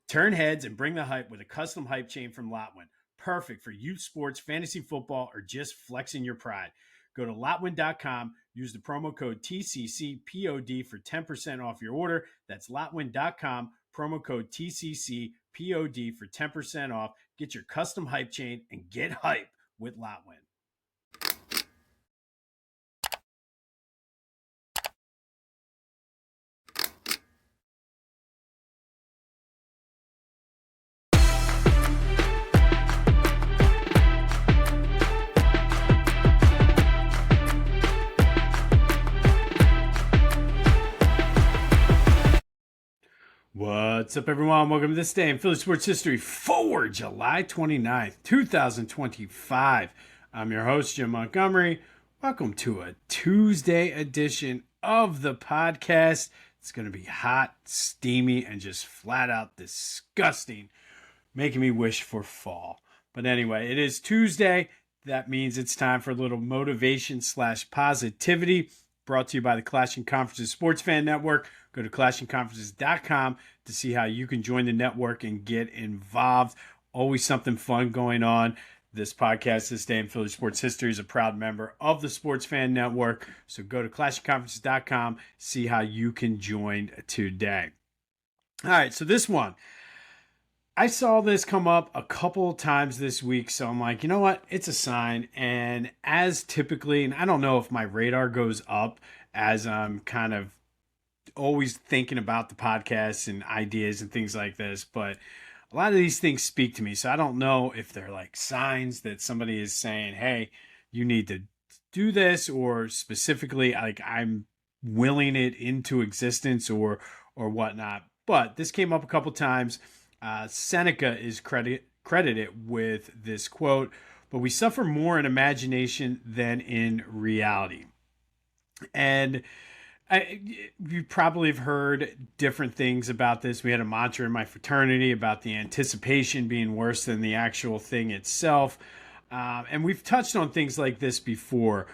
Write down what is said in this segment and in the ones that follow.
Turn heads and bring the hype with a custom hype chain from Lotwin. Perfect for youth sports, fantasy football, or just flexing your pride. Go to Lotwin.com, use the promo code TCCPOD for 10% off your order. That's Lotwin.com, promo code TCCPOD for 10% off. Get your custom hype chain and get hype with Lotwin. What's up, everyone? Welcome to this day in Philly sports history for July 29th, 2025. I'm your host, Jim Montgomery. Welcome to a Tuesday edition of the podcast. It's going to be hot, steamy, and just flat out disgusting, making me wish for fall. But anyway, it is Tuesday. That means it's time for a little motivation / positivity, brought to you by the Clashing Conferences Sports Fan Network. Go to clashingconferences.com to see how you can join the network and get involved. Always something fun going on. This podcast, This Day in Philly Sports History, is a proud member of the Sports Fan Network. So go to clashingconferences.com, see how you can join today. All right, so this one, I saw this come up a couple times this week, so I'm like, you know what? It's a sign. And as typically, and I don't know if my radar goes up as I'm kind of always thinking about the podcast and ideas and things like this, but a lot of these things speak to me. So I don't know if they're like signs that somebody is saying, hey, you need to do this, or specifically like I'm willing it into existence or whatnot. But this came up a couple times. Seneca is credited with this quote, but we suffer more in imagination than in reality. And you probably have heard different things about this. We had a mantra in my fraternity about the anticipation being worse than the actual thing itself. And we've touched on things like this before.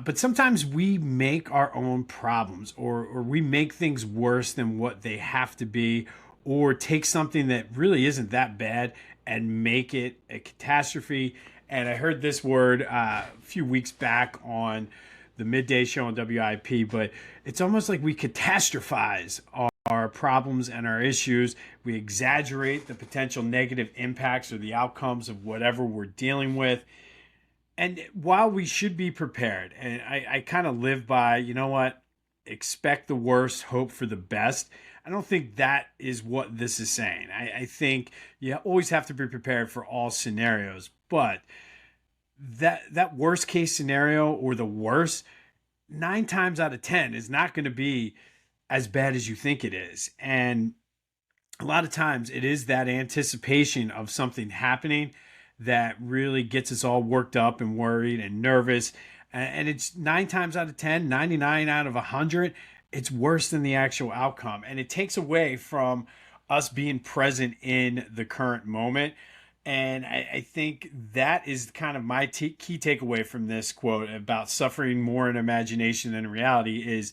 But sometimes we make our own problems, or we make things worse than what they have to be, or take something that really isn't that bad and make it a catastrophe. And I heard this word a few weeks back on the midday show on WIP, but it's almost like we catastrophize our problems and our issues. We exaggerate the potential negative impacts or the outcomes of whatever we're dealing with. And while we should be prepared, and I kind of live by, you know what, expect the worst, hope for the best. I don't think that is what this is saying. I think you always have to be prepared for all scenarios, but that worst case scenario, or the worst, 9 times out of 10 is not going to be as bad as you think it is. And a lot of times it is that anticipation of something happening that really gets us all worked up and worried and nervous. And it's 9 times out of 10, 99 out of 100, it's worse than the actual outcome. And it takes away from us being present in the current moment. And I think that is kind of my key takeaway from this quote about suffering more in imagination than in reality is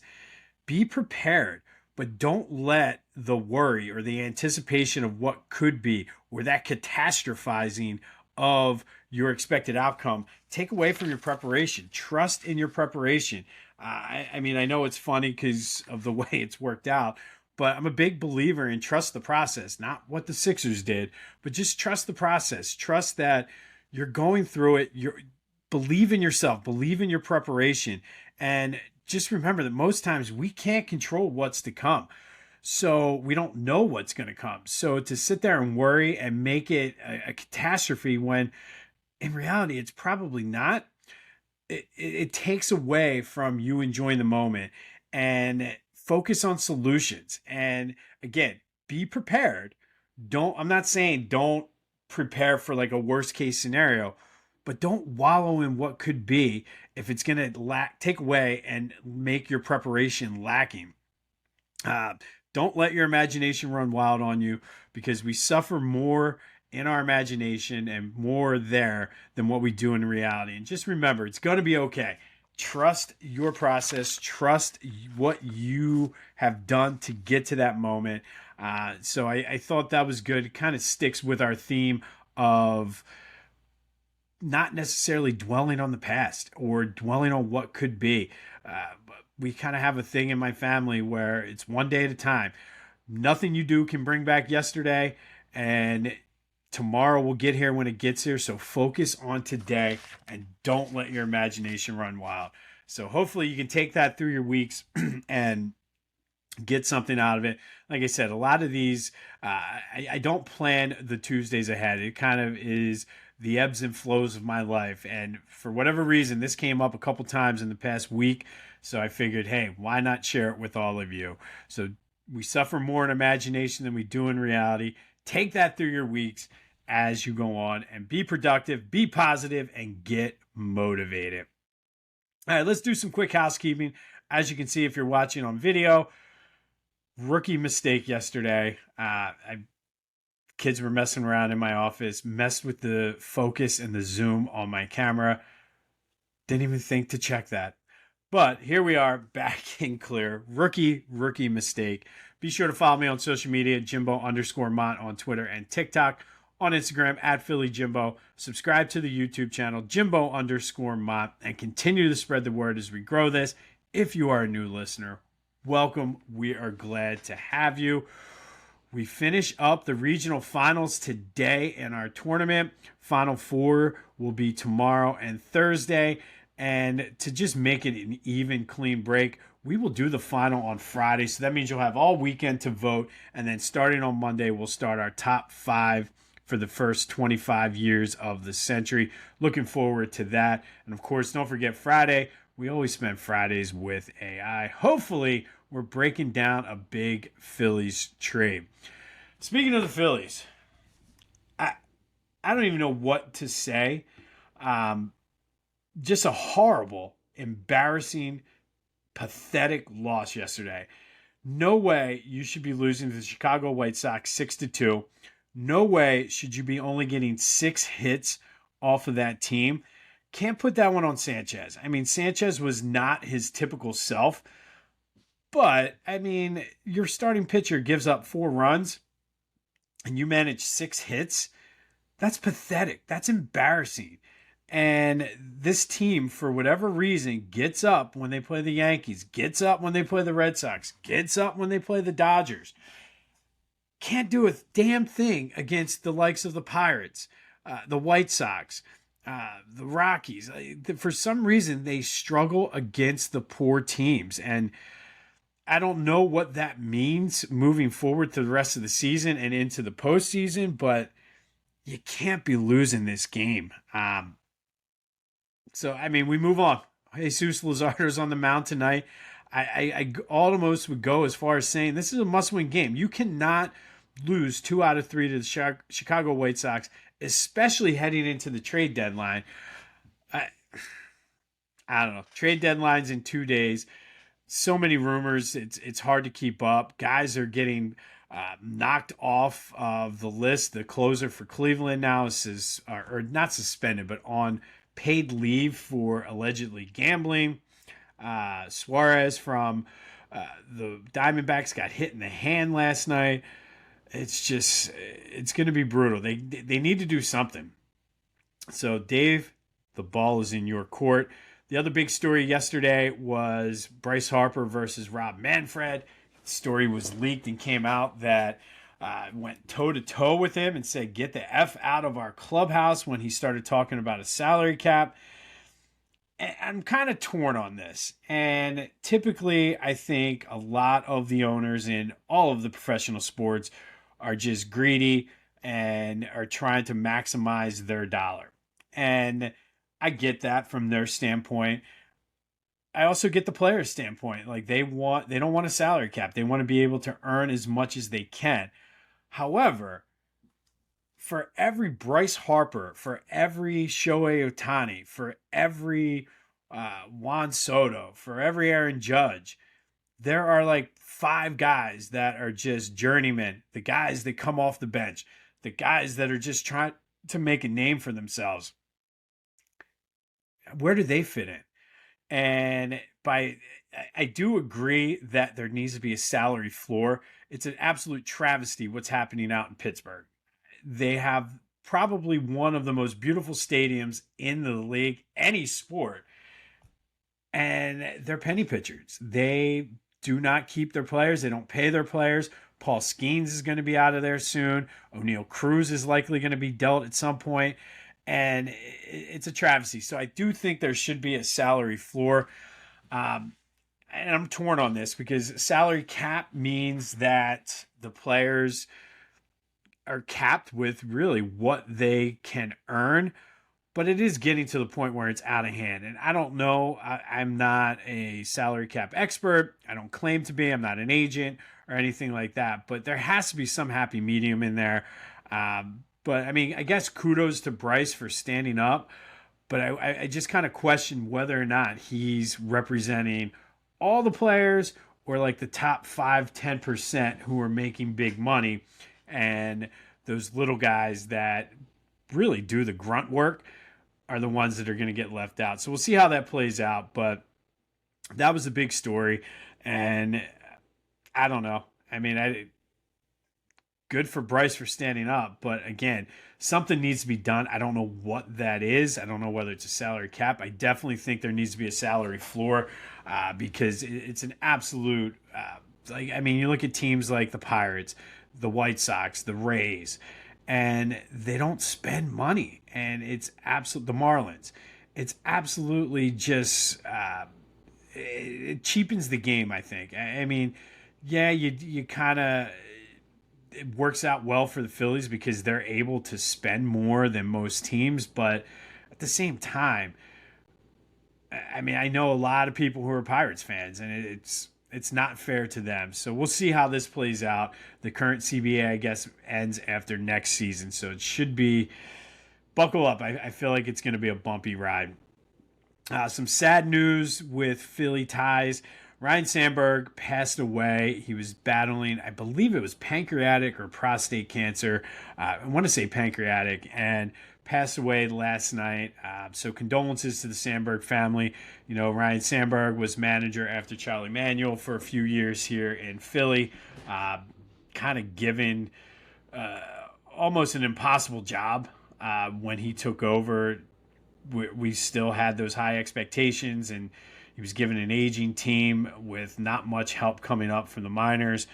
be prepared, but don't let the worry or the anticipation of what could be, or that catastrophizing of your expected outcome, take away from your preparation. Trust in your preparation. I mean, I know it's funny because of the way it's worked out, but I'm a big believer in trust the process, not what the Sixers did, but just trust the process. Trust that you're going through it. Believe in yourself, believe in your preparation. And just remember that most times we can't control what's to come. So we don't know what's going to come. So to sit there and worry and make it a catastrophe when in reality it's probably not, it takes away from you enjoying the moment. And focus on solutions. And again, be prepared. I'm not saying don't prepare for like a worst case scenario, but don't wallow in what could be if it's going to take away and make your preparation lacking. Don't let your imagination run wild on you, because we suffer more in our imagination and more there than what we do in reality. And just remember, it's going to be okay. Trust your process. Trust what you have done to get to that moment. So I thought that was good. It kind of sticks with our theme of not necessarily dwelling on the past or dwelling on what could be. But we kind of have a thing in my family where it's one day at a time. Nothing you do can bring back yesterday, and tomorrow will get here when it gets here. So focus on today and don't let your imagination run wild. So hopefully you can take that through your weeks and get something out of it. Like I said, a lot of these, I don't plan the Tuesdays ahead. It kind of is the ebbs and flows of my life. And for whatever reason, this came up a couple times in the past week. So I figured, hey, why not share it with all of you? So we suffer more in imagination than we do in reality. Take that through your weeks as you go on and be productive, be positive, and get motivated. All right, let's do some quick housekeeping. As you can see, if you're watching on video, rookie mistake yesterday. Kids were messing around in my office, messed with the focus and the zoom on my camera. Didn't even think to check that. But here we are, back in clear. Rookie mistake. Be sure to follow me on social media, Jimbo_Mont on Twitter and TikTok. On Instagram, @PhillyJimbo. Subscribe to the YouTube channel, Jimbo_Mont, and continue to spread the word as we grow this. If you are a new listener, welcome. We are glad to have you. We finish up the regional finals today in our tournament. Final four will be tomorrow and Thursday. And to just make it an even, clean break, we will do the final on Friday. So that means you'll have all weekend to vote. And then starting on Monday, we'll start our top 5 for the first 25 years of the century. Looking forward to that. And of course, don't forget Friday. We always spend Fridays with AI. Hopefully, we're breaking down a big Phillies trade. Speaking of the Phillies, I don't even know what to say. Just a horrible, embarrassing, pathetic loss yesterday. No way you should be losing to the Chicago White Sox 6-2. No way should you be only getting 6 hits off of that team. Can't put that one on Sanchez. I mean, Sanchez was not his typical self. But, I mean, your starting pitcher gives up 4 runs and you manage 6 hits. That's pathetic. That's embarrassing. And this team, for whatever reason, gets up when they play the Yankees, gets up when they play the Red Sox, gets up when they play the Dodgers. Can't do a damn thing against the likes of the Pirates, the White Sox, the Rockies. For some reason, they struggle against the poor teams. And I don't know what that means moving forward to the rest of the season and into the postseason, but you can't be losing this game. So, I mean, we move on. Jesus Luzardo's on the mound tonight. I almost would go as far as saying this is a must-win game. You cannot lose 2 out of 3 to the Chicago White Sox, especially heading into the trade deadline. I don't know. Trade deadline's in 2 days. So many rumors. It's hard to keep up. Guys are getting knocked off of the list. The closer for Cleveland now is or not suspended, but on paid leave for allegedly gambling. Suarez from the Diamondbacks got hit in the hand last night. It's going to be brutal. They need to do something. So, Dave, the ball is in your court. The other big story yesterday was Bryce Harper versus Rob Manfred. The story was leaked and came out that went toe-to-toe with him and said, get the F out of our clubhouse when he started talking about a salary cap. And I'm kind of torn on this. And typically, I think a lot of the owners in all of the professional sports are just greedy and are trying to maximize their dollar. And I get that from their standpoint. I also get the player's standpoint. Like they don't want a salary cap. They want to be able to earn as much as they can. However, for every Bryce Harper, for every Shohei Ohtani, for every Juan Soto, for every Aaron Judge, there are like 5 guys that are just journeymen, the guys that come off the bench, the guys that are just trying to make a name for themselves. Where do they fit in? And I do agree that there needs to be a salary floor. It's an absolute travesty what's happening out in Pittsburgh. They have probably one of the most beautiful stadiums in the league, any sport, and they're penny pitchers. They do not keep their players. They don't pay their players. Paul Skeens is going to be out of there soon. O'Neal Cruz is likely going to be dealt at some point, and it's a travesty. So I do think there should be a salary floor. And I'm torn on this because salary cap means that the players are capped with really what they can earn, but it is getting to the point where it's out of hand. And I don't know. I'm not a salary cap expert. I don't claim to be. I'm not an agent or anything like that. But there has to be some happy medium in there. But I mean, I guess kudos to Bryce for standing up. But I just kind of question whether or not he's representing all the players or like the top 5-10% who are making big money, and those little guys that really do the grunt work are the ones that are going to get left out. So we'll see how that plays out. But that was a big story, and I don't know. I mean, good for Bryce for standing up, but again, something needs to be done. I don't know what that is. I don't know whether it's a salary cap. I definitely think there needs to be a salary floor because it's an absolute you look at teams like the Pirates, the White Sox, the Rays, and they don't spend money, and it's absolute the Marlins. It's absolutely just it cheapens the game. I think. I mean, yeah, you kind of. It works out well for the Phillies because they're able to spend more than most teams, but at the same time, I mean, I know a lot of people who are Pirates fans, and it's not fair to them. So we'll see how this plays out. The current CBA, I guess, ends after next season, so it should be buckle up. I feel like it's going to be a bumpy ride. Some sad news with Philly ties. Ryne Sandberg passed away. He was battling, I believe it was pancreatic or prostate cancer. I want to say pancreatic, and passed away last night. So condolences to the Sandberg family. You know, Ryne Sandberg was manager after Charlie Manuel for a few years here in Philly, kind of given almost an impossible job when he took over. We still had those high expectations, and he was given an aging team with not much help coming up from the minors.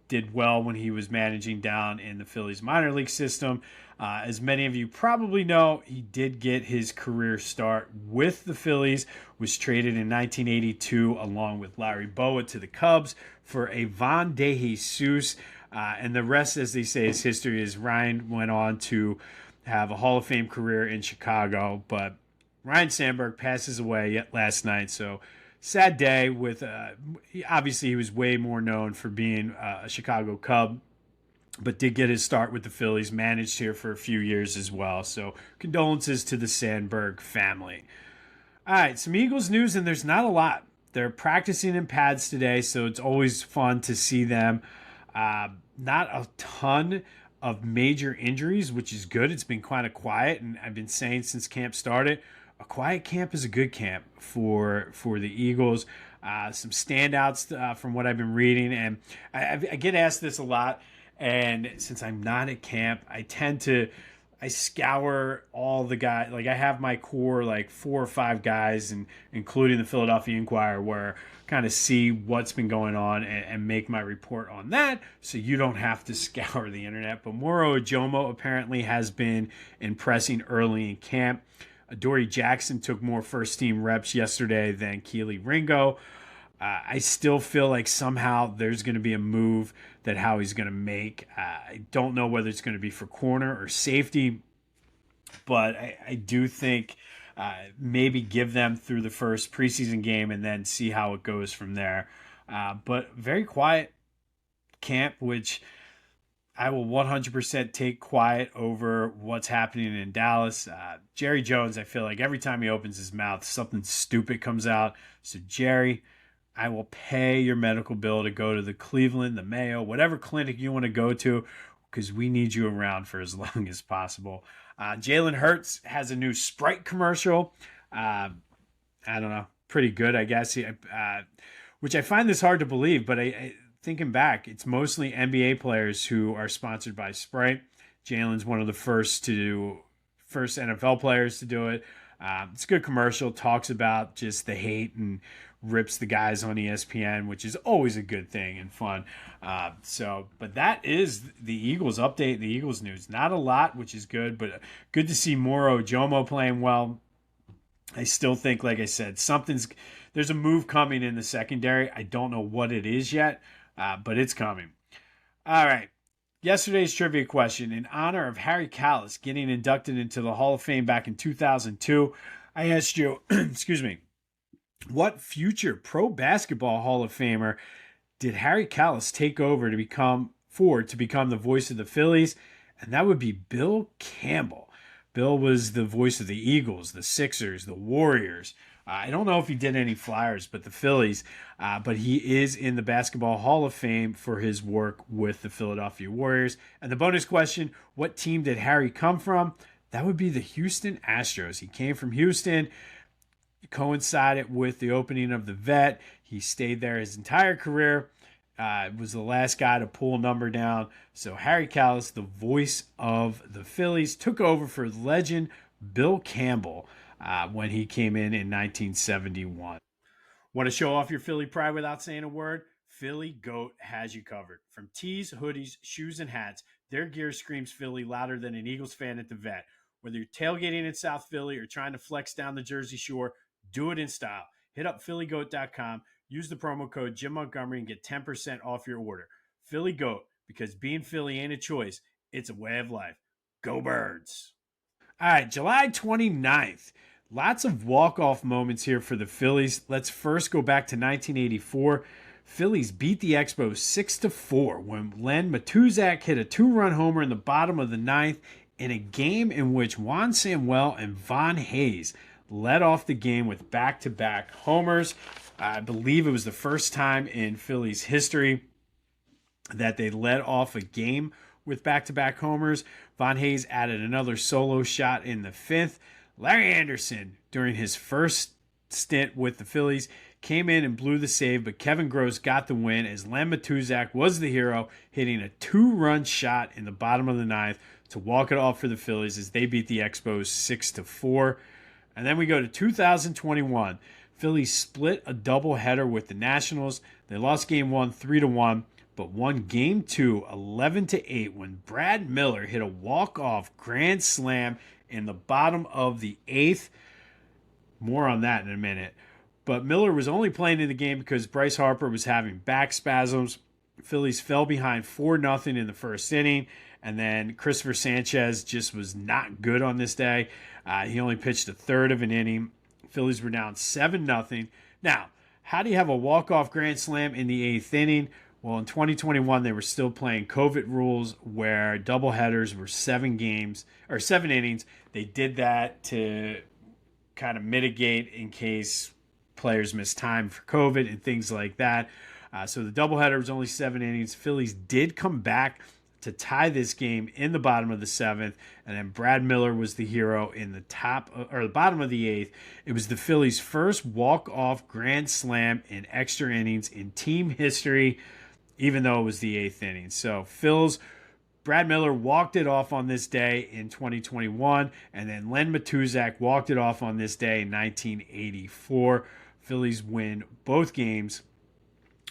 Did well when he was managing down in the Phillies minor league system. As many of you probably know, he did get his career start with the Phillies, was traded in 1982 along with Larry Bowa to the Cubs for Ivan De Jesus. And the rest, as they say, is history. As Ryne went on to have a Hall of Fame career in Chicago, but Ryne Sandberg passes away last night, so sad day. With obviously he was way more known for being a Chicago Cub, but did get his start with the Phillies, managed here for a few years as well. So condolences to the Sandberg family. All right, some Eagles news, and there's not a lot. They're practicing in pads today, so it's always fun to see them. Not a ton of major injuries, which is good. It's been kind of quiet, and I've been saying since camp started, a quiet camp is a good camp for the Eagles. Some standouts from what I've been reading, and I get asked this a lot, and since I'm not at camp, I scour all the guys. Like, I have my core, like 4 or 5 guys, and including the Philadelphia Inquirer, where kind of see what's been going on and make my report on that, so you don't have to scour the internet. But Moro Ojomo apparently has been impressing early in camp. Adoree Jackson took more first-team reps yesterday than Keely Ringo. I still feel like somehow there's going to be a move that Howie's going to make. I don't know whether it's going to be for corner or safety, but I do think maybe give them through the first preseason game and then see how it goes from there. But very quiet camp, which I will 100% take quiet over what's happening in Dallas. Jerry Jones, I feel like every time he opens his mouth, something stupid comes out. So, Jerry, I will pay your medical bill to go to the Cleveland, the Mayo, whatever clinic you want to go to, because we need you around for as long as possible. Jalen Hurts has a new Sprite commercial. I don't know. pretty good, I guess. Which I find this hard to believe, but thinking back, it's mostly NBA players who are sponsored by Sprite. Jalen's one of the first NFL players to do it. It's a good commercial. Talks about just the hate and rips the guys on ESPN, which is always a good thing and fun. But that is the Eagles update, the Eagles news. Not a lot, which is good, but good to see Moro Jomo playing well. I still think, like I said, there's a move coming in the secondary. I don't know what it is yet, but it's coming. All right. Yesterday's trivia question: in honor of Harry Kalas getting inducted into the Hall of Fame back in 2002, I asked you, excuse me, what future pro basketball Hall of Famer did Harry Kalas take over to become the voice of the Phillies? And that would be Bill Campbell. Bill was the voice of the Eagles, the Sixers, the Warriors. I don't know if he did any Flyers, but the Phillies. But he is in the Basketball Hall of Fame for his work with the Philadelphia Warriors. And the bonus question: what team did Harry come from? That would be the Houston Astros. He came from Houston. It coincided with the opening of the Vet. He stayed there his entire career. Was the last guy to pull a number down. So Harry Kalas, the voice of the Phillies, took over for legend Bill Campbell when he came in 1971. Want to show off your Philly pride without saying a word? Philly Goat has you covered. From tees, hoodies, shoes, and hats, their gear screams Philly louder than an Eagles fan at the Vet. Whether you're tailgating in South Philly or trying to flex down the Jersey Shore, do it in style. Hit up phillygoat.com, use the promo code Jim Montgomery, and get 10% off your order. Philly Goat, because being Philly ain't a choice, it's a way of life. Go Birds! All right, July 29th. Lots of walk-off moments here for the Phillies. Let's first go back to 1984. Phillies beat the Expos 6-4 when Len Matuszek hit a 2-run homer in the bottom of the ninth in a game in which Juan and Von Hayes led off the game with back-to-back homers. I believe it was the first time in Phillies history that they led off a game with back-to-back homers. Von Hayes added another solo shot in the fifth. Larry Anderson, during his first stint with the Phillies, came in and blew the save, but Kevin Gross got the win as Len Matuszek was the hero, hitting a 2-run shot in the bottom of the ninth to walk it off for the Phillies as they beat the Expos 6-4. And then we go to 2021. Phillies split a doubleheader with the Nationals. They lost Game 1 3-1, but won Game 2 11-8 when Brad Miller hit a walk-off grand slam in the bottom of the eighth. More on that in a minute. But Miller was only playing in the game because Bryce Harper was having back spasms. Phillies fell behind 4-0 in the first inning, and then Christopher Sanchez just was not good on this day. He only pitched a third of an inning. Phillies were down 7-0. Now, how do you have a walk-off grand slam in the eighth inning? Well, in 2021, they were still playing COVID rules where doubleheaders were 7 innings. They did that to kind of mitigate in case players missed time for COVID and things like that. So the doubleheader was only 7 innings. Phillies did come back to tie this game in the bottom of the seventh, and then Brad Miller was the hero in the bottom of the eighth. It was the Phillies' first walk-off grand slam in extra innings in team history, even though it was the eighth inning. So Brad Miller walked it off on this day in 2021, and then Len Matuszek walked it off on this day in 1984. Phillies win both games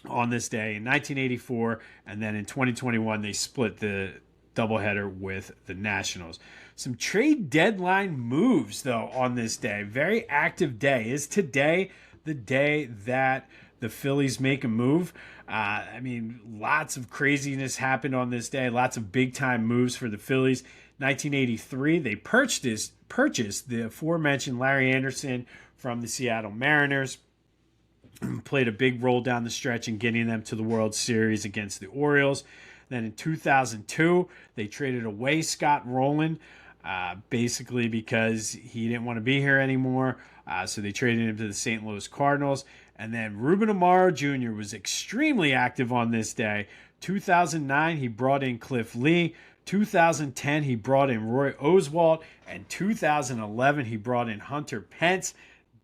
on this day in 1984, and then in 2021 they split the doubleheader with the Nationals. Some trade deadline moves, though, on this day. Very active day. Is today the day that the Phillies make a move? Lots of craziness happened on this day. Lots of big-time moves for the Phillies. 1983, they purchased the aforementioned Larry Anderson from the Seattle Mariners. Played a big role down the stretch in getting them to the World Series against the Orioles. Then in 2002, they traded away Scott Rowland, basically because he didn't want to be here anymore. So they traded him to the St. Louis Cardinals. And then Ruben Amaro Jr. was extremely active on this day. 2009, he brought in Cliff Lee. 2010, he brought in Roy Oswalt. And 2011, he brought in Hunter Pence.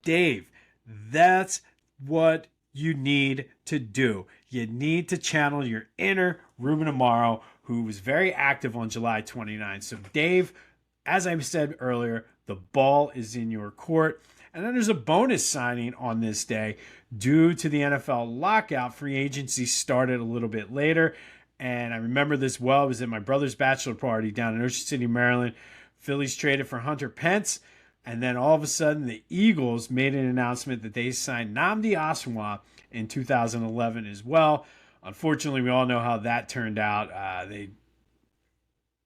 Dave, That's what you need to do. You need to channel your inner Ruben Amaro, who was very active on July 29th. So, Dave, as I said earlier, the ball is in your court. And then there's a bonus signing on this day due to the NFL lockout. Free agency started a little bit later. And I remember this well. I was at my brother's bachelor party down in Ocean City, Maryland. Phillies traded for Hunter Pence. And then all of a sudden, the Eagles made an announcement that they signed Nnamdi Asomugha in 2011 as well. Unfortunately, we all know how that turned out. They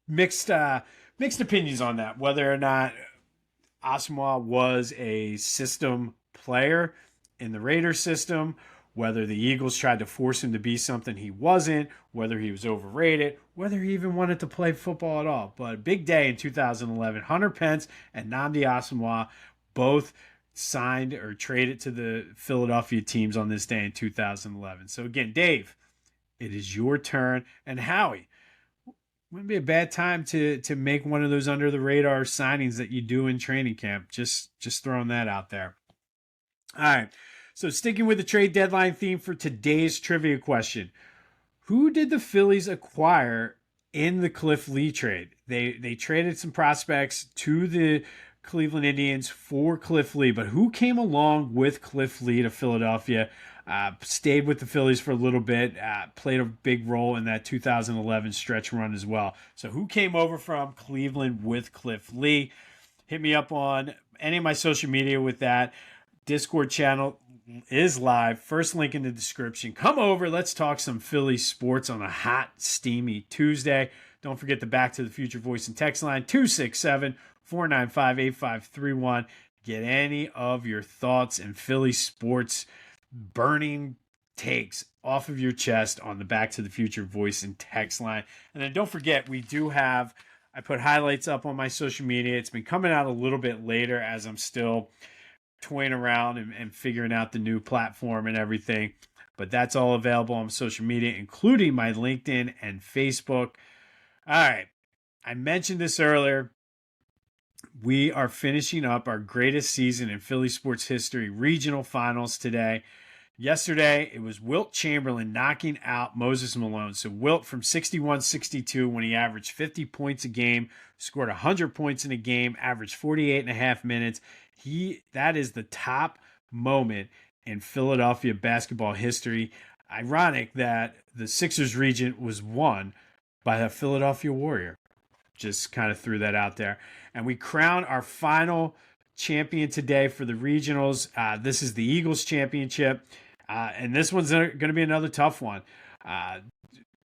mixed opinions on that, whether or not Asomugha was a system player in the Raiders system, whether the Eagles tried to force him to be something he wasn't, whether he was overrated, whether he even wanted to play football at all. But a big day in 2011, Hunter Pence and Nnamdi Asomugha both signed or traded to the Philadelphia teams on this day in 2011. So again, Dave, it is your turn. And Howie, wouldn't be a bad time to make one of those under the radar signings that you do in training camp. Just throwing that out there. All right. So sticking with the trade deadline theme for today's trivia question, who did the Phillies acquire in the Cliff Lee trade? They traded some prospects to the Cleveland Indians for Cliff Lee, but who came along with Cliff Lee to Philadelphia? Stayed with the Phillies for a little bit, played a big role in that 2011 stretch run as well. So who came over from Cleveland with Cliff Lee? Hit me up on any of my social media with that. Discord channel is live. First link in the description. Come over. Let's talk some Philly sports on a hot, steamy Tuesday. Don't forget the Back to the Future voice and text line 267-495-8531. Get any of your thoughts and Philly sports burning takes off of your chest on the Back to the Future voice and text line. And then don't forget, I put highlights up on my social media. It's been coming out a little bit later as I'm still toying around and figuring out the new platform and everything. But that's all available on social media, including my LinkedIn and Facebook. All right. I mentioned this earlier. We are finishing up our greatest season in Philly sports history regional finals today. Yesterday, it was Wilt Chamberlain knocking out Moses Malone. So Wilt from 61-62 when he averaged 50 points a game, scored 100 points in a game, averaged 48 and a half minutes. That is the top moment in Philadelphia basketball history. Ironic that the Sixers region was won by a Philadelphia Warrior. Just kind of threw that out there. And we crown our final champion today for the regionals. This is the Eagles championship. And this one's going to be another tough one.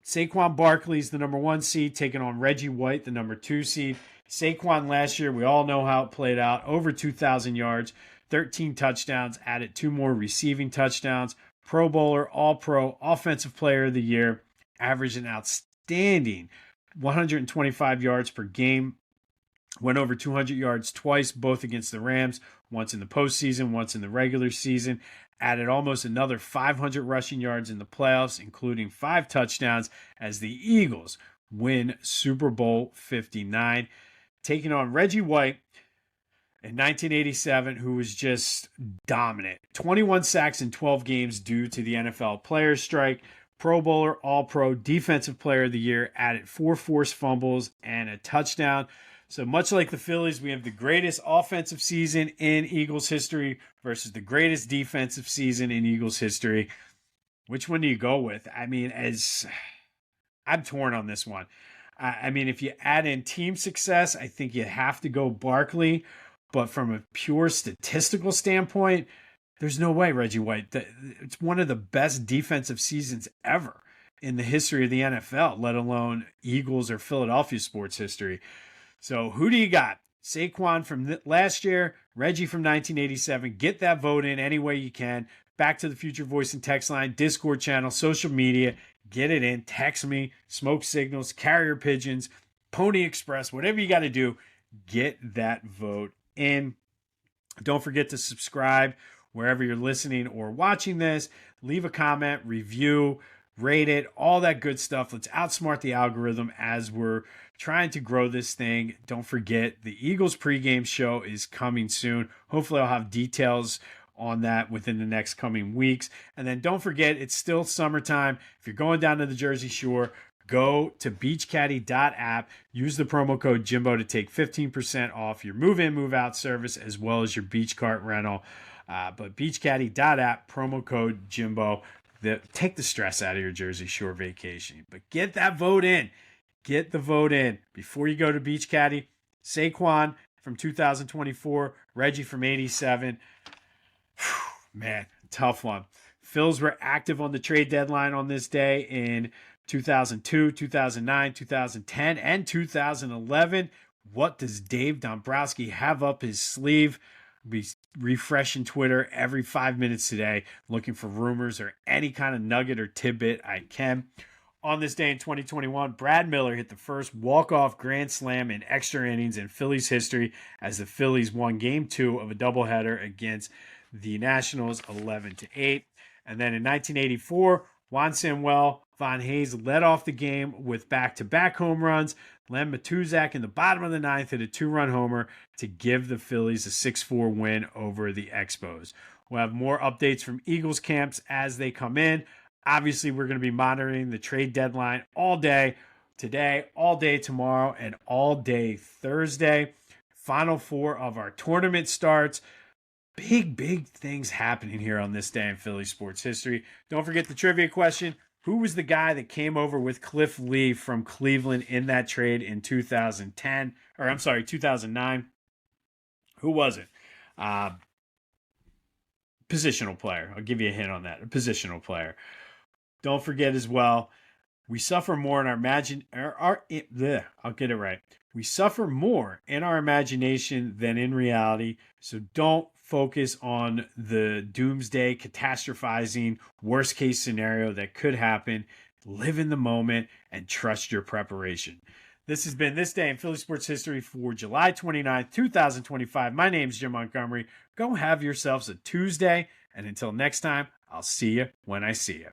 Saquon Barkley is the number 1 seed, taking on Reggie White, the number 2 seed. Saquon last year, we all know how it played out. Over 2,000 yards, 13 touchdowns, added 2 more receiving touchdowns. Pro Bowler, All-Pro, Offensive Player of the Year, averaged an outstanding 125 yards per game. Went over 200 yards twice, both against the Rams, once in the postseason, once in the regular season. Added almost another 500 rushing yards in the playoffs, including 5 touchdowns as the Eagles win Super Bowl 59. Taking on Reggie White in 1987, who was just dominant. 21 sacks in 12 games due to the NFL players' strike. Pro Bowler, All-Pro, Defensive Player of the Year, added 4 forced fumbles and a touchdown. So much like the Phillies, we have the greatest offensive season in Eagles history versus the greatest defensive season in Eagles history. Which one do you go with? I mean, I'm torn on this one. I mean, if you add in team success, I think you have to go Barkley. But from a pure statistical standpoint, there's no way Reggie White. It's one of the best defensive seasons ever in the history of the NFL, let alone Eagles or Philadelphia sports history. So who do you got? Saquon from last year, Reggie from 1987. Get that vote in any way you can. Back to the Future voice and text line, Discord channel, social media. Get it in. Text me, smoke signals, carrier pigeons, Pony Express, whatever you got to do. Get that vote in. Don't forget to subscribe wherever you're listening or watching this. Leave a comment, review, rate it, all that good stuff. Let's outsmart the algorithm as we're trying to grow this thing. Don't forget, the Eagles pregame show is coming soon. Hopefully I'll have details on that within the next coming weeks. And then don't forget, it's still summertime. If you're going down to the Jersey Shore, go to beachcaddy.app, use the promo code Jimbo to take 15% off your move-in, move-out service as well as your beach cart rental. But beachcaddy.app, promo code Jimbo. Take the stress out of your Jersey Shore vacation. But get that vote in. Get the vote in before you go to Beach Caddy. Saquon from 2024, Reggie from 87. Man, tough one. Phils were active on the trade deadline on this day in 2002, 2009, 2010, and 2011. What does Dave Dombrowski have up his sleeve? I'll be refreshing Twitter every 5 minutes today, looking for rumors or any kind of nugget or tidbit I can. On this day in 2021, Brad Miller hit the first walk-off grand slam in extra innings in Phillies history as the Phillies won Game 2 of a doubleheader against the Nationals 11-8. And then in 1984, Juan Samuel Von Hayes led off the game with back-to-back home runs. Len Matuszek in the bottom of the ninth hit a 2-run homer to give the Phillies a 6-4 win over the Expos. We'll have more updates from Eagles camps as they come in. Obviously, we're going to be monitoring the trade deadline all day today, all day tomorrow, and all day Thursday. Final four of our tournament starts. Big things happening here on this day in Philly sports history. Don't forget the trivia question. Who was the guy that came over with Cliff Lee from Cleveland in that trade in 2009? Who was it? Positional player. I'll give you a hint on that. A positional player. Don't forget as well, we suffer more in our I'll get it right. We suffer more in our imagination than in reality. So don't focus on the doomsday, catastrophizing, worst case scenario that could happen. Live in the moment and trust your preparation. This has been This Day in Philly Sports History for July 29th, 2025. My name's Jim Montgomery. Go have yourselves a Tuesday. And until next time, I'll see you when I see you.